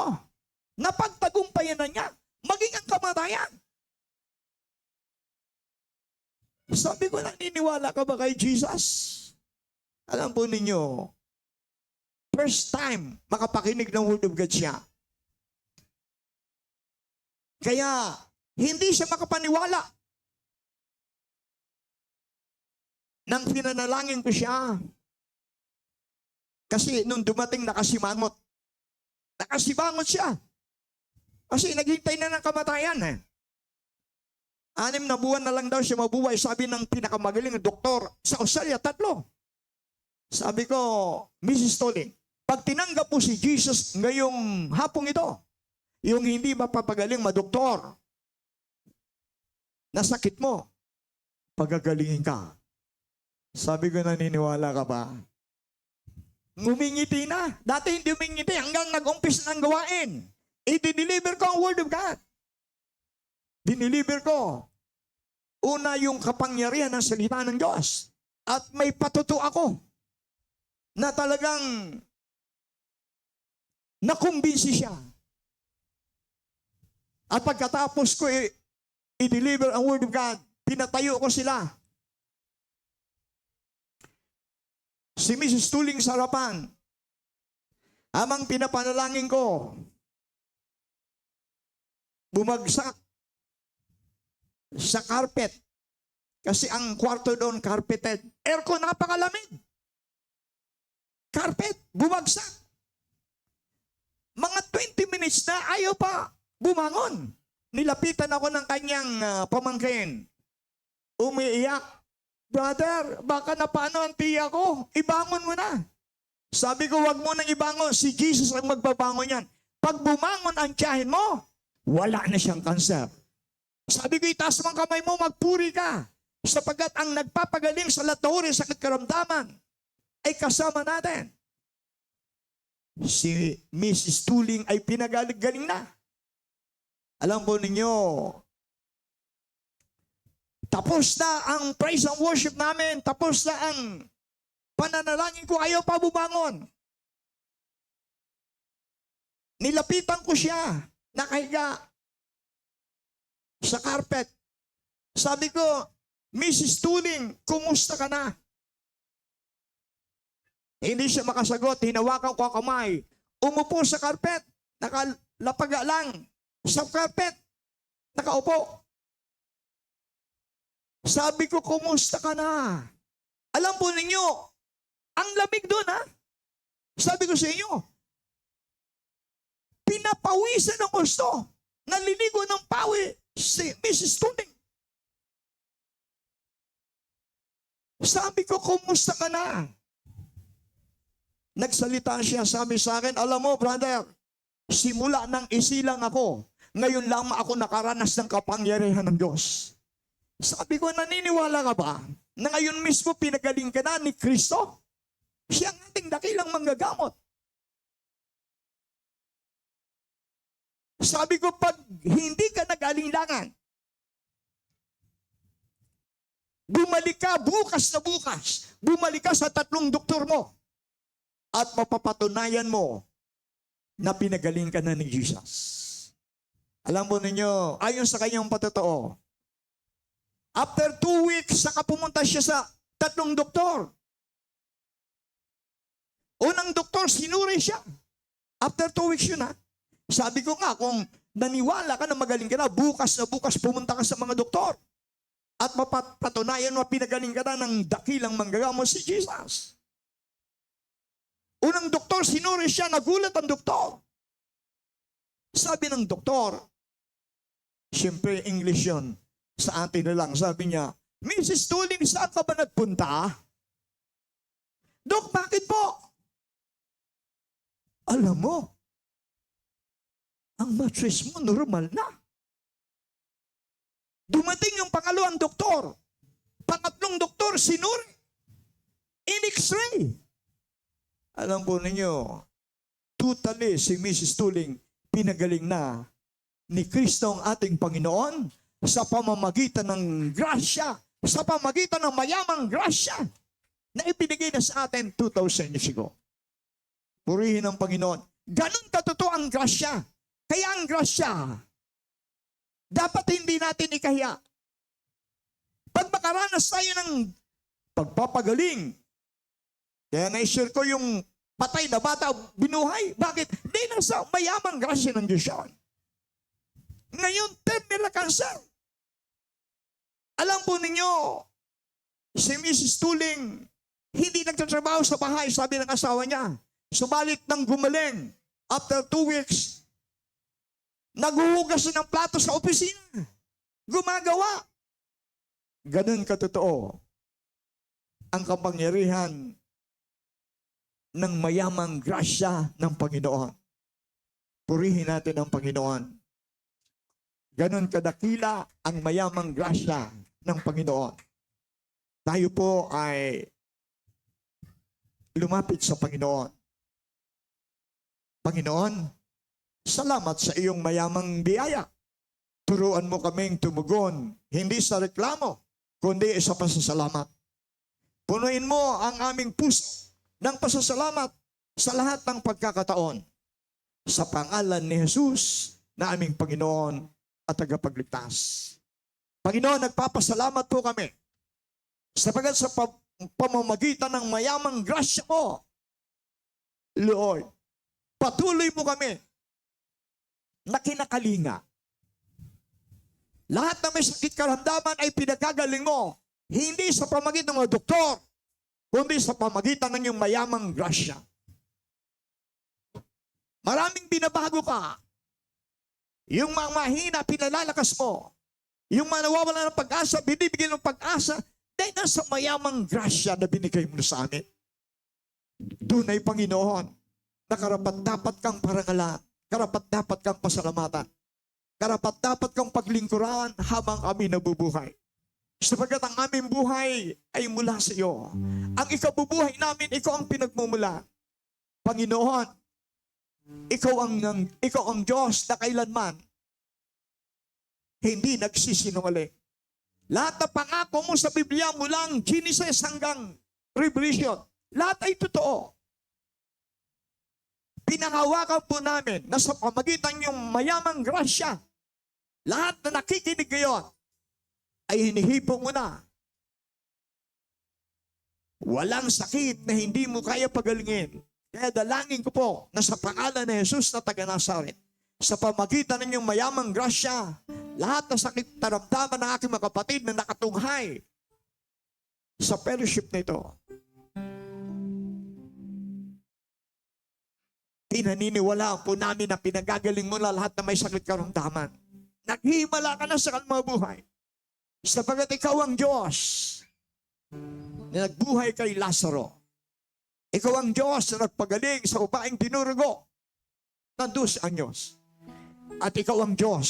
napagtagumpayan na niya, maging ang kamatayan. Sabi ko, naniniwala ka ba kay Jesus? Alam po ninyo, first time makapakinig ng Word of God siya. Kaya, hindi siya makapaniwala. Nang pinanalangin ko siya, kasi nung dumating nakasimangot siya. Kasi naghintay na ng kamatayan. 6 na buwan na lang daw siya mabuhay, sabi ng pinakamagaling na doktor sa Australia, 3. Sabi ko, Mrs. Tuling, pag tinanggap mo si Jesus ngayong hapong ito, yung hindi mapapagaling madoktor, nasakit mo, pagagalingin ka. Sabi ko, naniniwala ka ba? Ngumingiti na. Dati hindi umingiti hanggang nag-umpis ng gawain. I-deliver ko ang Word of God. Diniliver ko. Una yung kapangyarihan ng salita ng Diyos. At may patuto ako na talagang Nakumbinsi siya. At pagkatapos ko i-deliver ang Word of God, pinatayo ko sila. Si Mrs. Tuling sa harapan. Amang pinapanalangin ko, bumagsak sa carpet. Kasi ang kwarto doon, carpeted. Aircon, napakalamig. Carpet, bumagsak. Mga 20 minutes na, ayaw pa bumangon. Nilapitan ako ng kanyang pamangkin. Umiiyak. Brother, baka napano ang tiya ko? Ibangon mo na. Sabi ko, wag mo nang ibangon. Si Jesus ang magbabangon yan. Pag bumangon ang tiyahin mo, wala na siyang kanser. Sabi ko, itaas mo ang kamay mo, magpuri ka. Sapagkat ang nagpapagaling sa laturi, sakit karamdaman, ay kasama natin. Si Mrs. Tuling ay pinagaling na. Alam po ninyo, tapos na ang praise and worship namin, tapos na ang pananalangin ko, ayaw pa bumangon. Nilapitan ko siya, nakahiga sa carpet. Sabi ko, Mrs. Tuling, kumusta ka na? Hindi siya makasagot, hinawakan ko ang kamay. Umupo sa carpet, nakalapaga lang. Sa carpet, nakaupo. Sabi ko, kumusta ka na? Alam po ninyo, ang lamig doon ha. Sabi ko sa inyo, pinapawisan ng gusto. Naliligo ng pawi si Mrs. Tuling. Sabi ko, kumusta ka na? Nagsalita siya, sabi sa akin, alam mo, brother, simula nang isilang ako, ngayon lang ako nakaranas ng kapangyarihan ng Diyos. Sabi ko, naniniwala ka ba na ngayon mismo pinagaling ka na ni Kristo? Siya ang ating dakilang manggagamot. Sabi ko, pag hindi ka nag-alinlangan, bumalik ka bukas na bukas. Bumalik ka sa 3 doktor mo. At mapapatunayan mo na pinagaling ka na ni Jesus. Alam mo ninyo, ayon sa kanyang patotoo, after 2 weeks, saka pumunta siya sa 3 doktor. Unang doktor, sinuri siya. After 2 weeks yun ha. Sabi ko nga, kung naniwala ka na magaling ka na, bukas na bukas pumunta ka sa mga doktor. At mapapatunayan mo, pinagaling ka na ng dakilang manggagamot si Jesus. Unang doktor, sinuri siya, nagulat ang doktor. Sabi ng doktor, siyempre English yun, sa atin na lang, sabi niya, Mrs. Tuling, saan ka ba nagpunta? Dok, bakit po? Alam mo, ang mattress mo normal na. Dumating yung pangalawang doktor. Pangatlong doktor, sinuri. In X-ray. Alam po ninyo, totally si Mrs. Tuling pinagaling na ni Kristo ang ating Panginoon sa pamamagitan ng grasya, sa pamamagitan ng mayamang grasya na ibinigay na sa atin 2,000 years ago. Purihin ang Panginoon. Ganun katotoo ang grasya. Kaya ang grasya, dapat hindi natin ikahiya. Pag makaranas tayo ng pagpapagaling, kaya na-share ko yung patay na bata, binuhay. Bakit? Hindi nasa mayamang grasya ng Diyos yan. Ngayon, terminal cancer. Alam po ninyo, si Mrs. Tuling, hindi nagtatrabaho sa bahay, sabi ng asawa niya. Subalit nang gumaling, after 2 weeks, naghuhugas ng plato sa opisina. Gumagawa. Ganun katotoo ang kapangyarihan ng mayamang grasya ng Panginoon. Purihin natin ang Panginoon. Ganon kadakila ang mayamang grasya ng Panginoon. Tayo po ay lumapit sa Panginoon. Panginoon, salamat sa iyong mayamang biyaya. Turuan mo kaming tumugon, hindi sa reklamo, kundi sa pasasalamat. Punuin mo ang aming puso ng pasasalamat sa lahat ng pagkakataon. sa pangalan ni Jesus na aming Panginoon at tagapagligtas. Panginoon, nagpapasalamat po kami sapagkat sa pamamagitan ng mayamang grasya mo, Lord, patuloy mo kami na kinakalinga. Lahat na may sakit karamdaman ay pinagkagaling mo, hindi sa pamagitan ng mga doktor, kundi sa pamagitan ng iyong mayamang grasya. Maraming binabago ka. Yung mga mahina, pinalalakas mo. Yung mga nawawala ng pag-asa, binibigyan ng pag-asa dahil nasa mayamang grasya na binigay mo sa amin. Doon ay Panginoon, na karapat-dapat kang parangalan, karapat-dapat kang pasalamatan, karapat-dapat kang paglingkuran habang kami nabubuhay. Sapagkat ang aming buhay ay mula sa iyo. Ang ikabubuhay namin, ikaw ang pinagmumula. Panginoon, ikaw ang Diyos na kailanman hindi nagsisinungaling. Lahat na pangako mo sa Biblia mulang Genesis hanggang Revelation, lahat ay totoo. Pinangawakan po namin na sa pamagitan yung mayamang grasya, lahat na nakikinig ngayon ay hinihipong mo na. Walang sakit na hindi mo kaya pagalingin. Kaya dalangin ko po na sa pangalan ni Jesus na taga Nazaret, sa pamagitan ng inyong mayamang grasya, lahat ng sakit taramdaman ng aking mga kapatid na nakatunghay sa fellowship na ito, pinaniniwalaan po namin na pinagagaling mo na lahat na may sakit karamdaman. Naghihimala ka na sa kanilang buhay. Sapagat ikaw ang Diyos na nagbuhay kay Lazaro. Ikaw ang Diyos na nagpagaling sa upaing tinurugo ng 12 anyos. At ikaw ang Diyos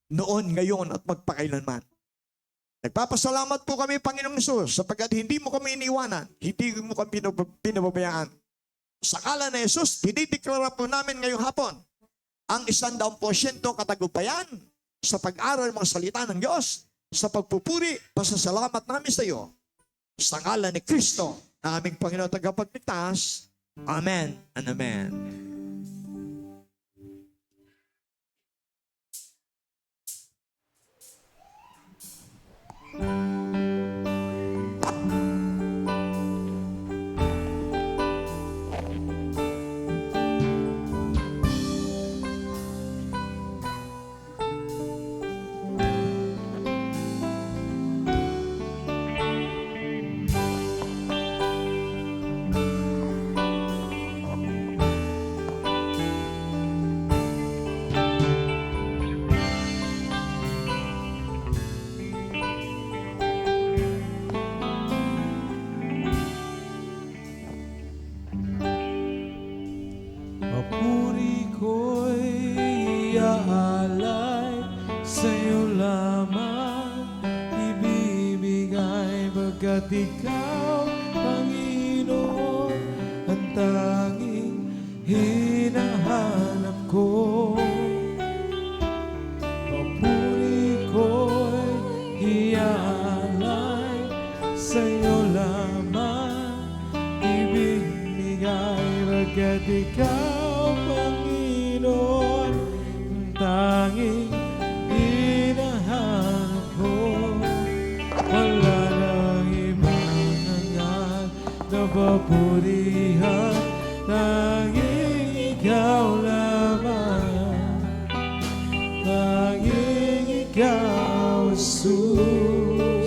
noon, ngayon at magpakailanman. Nagpapasalamat po kami, Panginoong Hesus, sapagkat hindi mo kami iniwanan, hindi mo kami pinababayaan. Sa ngalan ni Jesus, dinideklara po namin ngayong hapon ang 100% katagumpayan sa pag-aral ng mga salita ng Diyos, sa pagpupuri, pasasalamat namin sa iyo. Sa ngalan ni Kristo, na aming Panginoon tagapagligtas. Amen and amen. Papuri ko'y iaalay sa'yo lamang, ibibigay bagkat ikaw, Panginoon, ang tanging hinahanap ko. Papuri ko'y iaalay sa'yo lamang, ibibigay bagkat ikaw, Panginoon, ang tanging hinahanap ko. Wala nang ibang hangat na papurihan, tanging ikaw lamang, tanging ikaw, Jesus,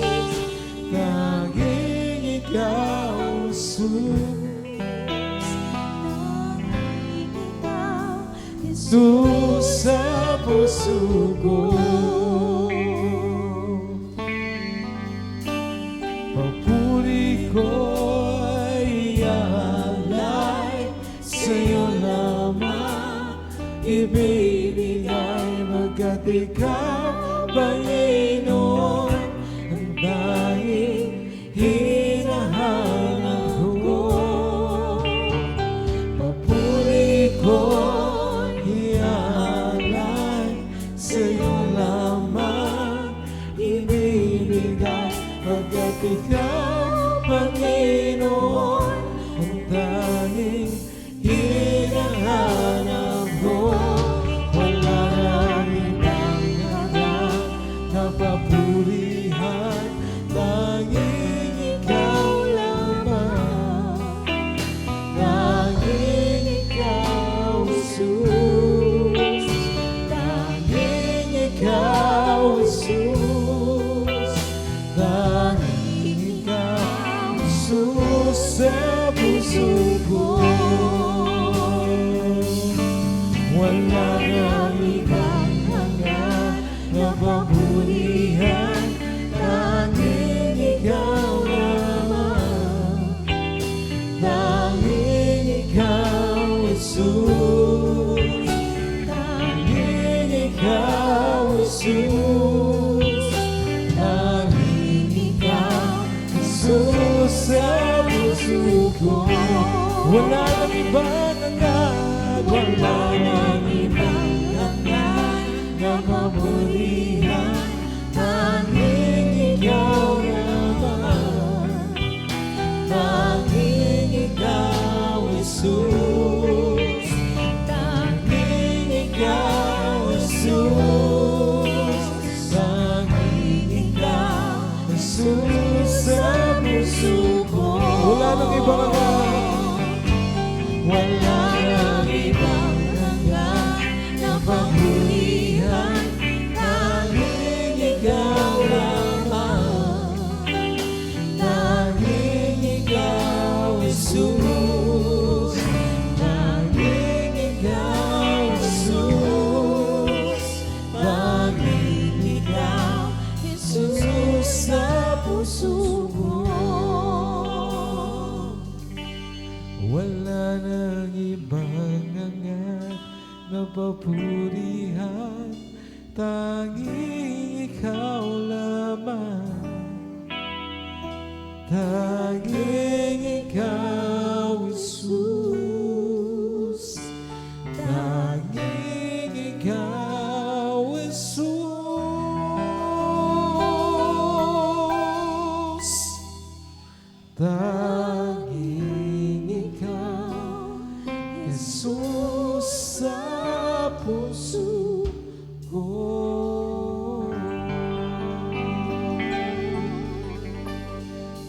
tanging ikaw, Jesus. Jesus sa puso ko. Papuri ko'y iaalay sa'yo lamang, ibibigay bagkat ikaw, Panginoon, ang tanging hinahanap ko. Papuri ko'y bagkat ikaw, Panginoon, ang tanging hinahanap napapurihan, tanging ikaw lamang, tanging ikaw, Jesus, tanging ikaw, Jesus, tanging ikaw, Jesus, sa puso ko. Wala nang ibang hangad, wala nang ibang hangad na mapurihan, tanging ikaw lamang, tanging ikaw, Jesus, tanging ikaw, Jesus, tanging ikaw, Jesus, sa puso ko. Wala nang ibang hangad, wala nang ibang hangad na papurihan, tanging ikaw lamang, tanging ikaw, Jesus, tanging ikaw, Jesus, tanging ikaw, Jesus, sa puso ko. Wala nang ibang hangad na papurihan, tanging ikaw lamang, tanging ikaw, Jesus, tanging ikaw, Jesus, tanging ikaw, Jesus, sa puso ko.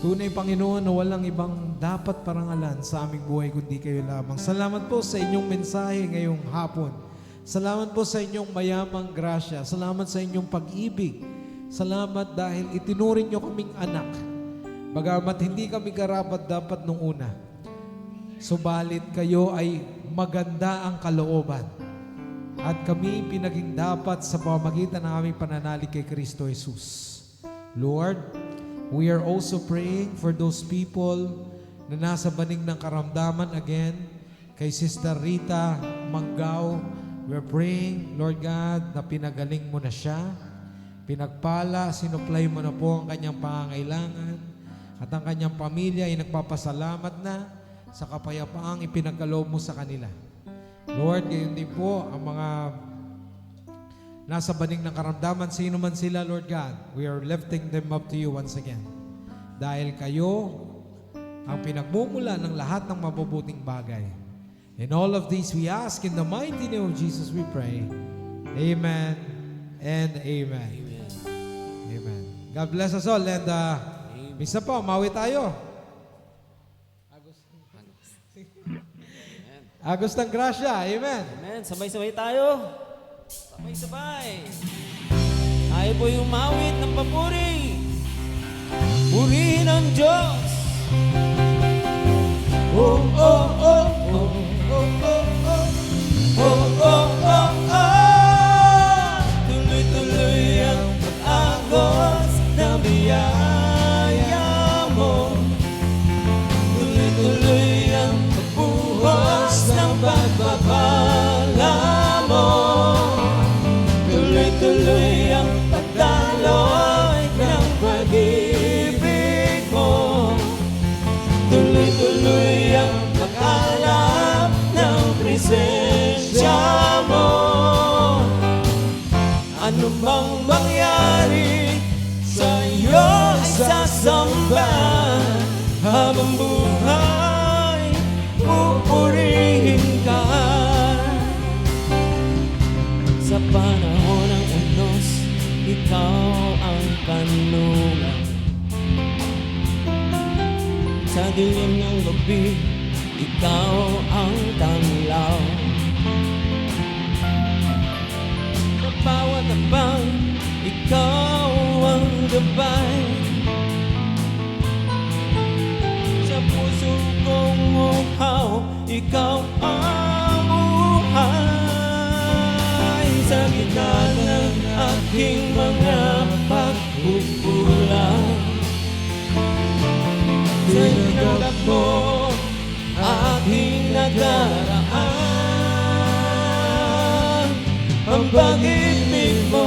Tunay, Panginoon, na walang ibang dapat parangalan sa aming buhay kundi kayo lamang. Salamat po sa inyong mensahe ngayong hapon. Salamat po sa inyong mayamang grasya. Salamat sa inyong pag-ibig. Salamat dahil itinuring nyo kaming anak. Bagamat hindi kami karapat-dapat nung una. Subalit kayo ay maganda ang kalooban. At kami pinaging dapat sa pamamagitan ng aming pananalig kay Kristo Jesus. Lord, we are also praying for those people na nasa banig ng karamdaman again. Kay Sister Rita Manggao, we're praying, Lord God, na pinagaling mo na siya. Pinagpala, sinuplay mo na po ang kanyang pangangailangan. At ang kanyang pamilya ay nagpapasalamat na sa kapayapaang ipinagkaloob mo sa kanila. Lord, gayon din po ang mga nasa banig ng karamdaman, sino man sila, Lord God, we are lifting them up to you once again. Dahil kayo ang pinagmumula ng lahat ng mabubuting bagay. In all of these, we ask in the mighty name of Jesus, we pray. Amen and amen. Amen. God bless us all. And misa po, mawi tayo. Agos ng grasya. Amen. Amen. Sabay-sabay tayo. Sabay-sabay. Tayo po yung mawit ng papuri. Purihin ang Diyos. Oh, oh, oh, oh, oh, oh, oh, oh, oh, oh, oh. Tuloy-tuloy ang pag-agos ng biyaya mo. Tuloy-tuloy ang pagbuhos ng pagpapala mo. Tuloy-tuloy ang pagdaloy ng pag-ibig mo. Tuloy-tuloy ang pag-alap ng presensya mo. Ano bang mangyari sa iyong sasamba habang buhay, pupurihin ka. Sa panahon ng unos, ikaw ang kanlungan. Sa dilim ng gabi, ikaw ang tanglaw. Sa bawat abang, ikaw ang gabay. Sa puso kong uhaw, ikaw ang buhay. Sa gitna ng aking mga pagkukulang. Tinanggap mo aking nakaraan. Ang pag-ibig mo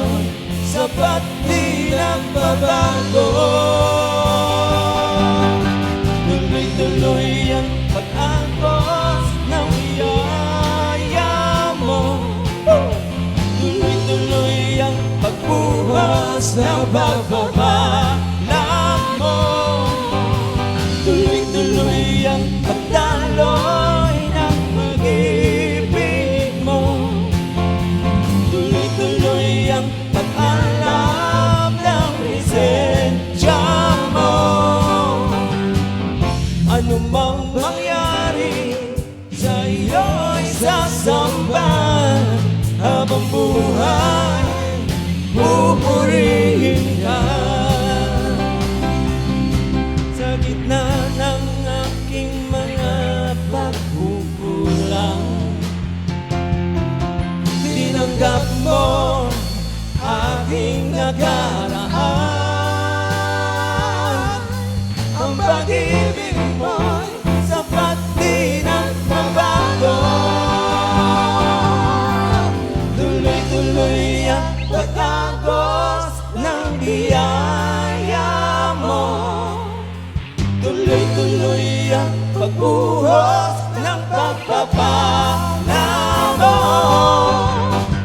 sapat di nagbabago. Tuloy-tuloy ang pag-agos ng biyaya mo. Tuloy-tuloy ang pagbuhos ng pagbabalag mo. Tuloy-tuloy ang pagdaloy ng pag-ibig mo. Tuloy-tuloy ang pag-alab ng presensya mo. Ano mang mangyari sa iyo'y sasamba. Habang buhay, pupurihin ka. Sa gitna ng aking mga pagkukulang, tinanggap mo aking nakaraan. Ang pag-ibig mo'y sapat di nagbabago. Tuloy-tuloy ang pag-agos ng biyaya mo. Tuloy-tuloy ang pagbuhos ng pagpapala mo.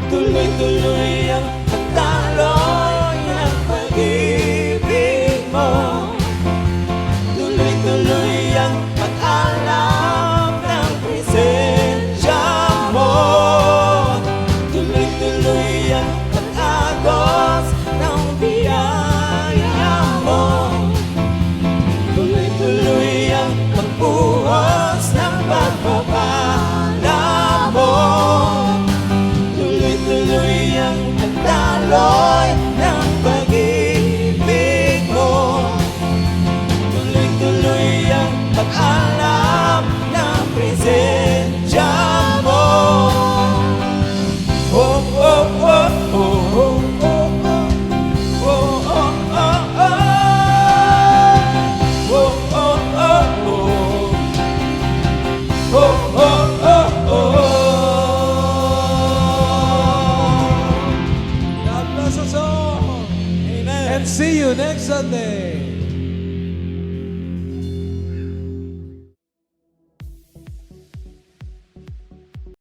Tuloy-tuloy ang pagdaloy ng pag-ibig mo. Tuloy-tuloy ang pag-alab ng presensya mo. Tuloy-tuloy ang pag-agos ng biyaya mo. Tuloy-tuloy ang pagbuhos ng pagpapala mo. Tuloy-tuloy ang pagdaloy ng pag-ibig mo. Tuloy-tuloy ang pag-alab ng presensya mo. Oh, oh, oh, oh, oh, oh, oh. Oh, oh, oh, oh. Oh, oh, oh, oh. Oh, oh, oh, oh. God bless us all. Amen. And see you next Sunday.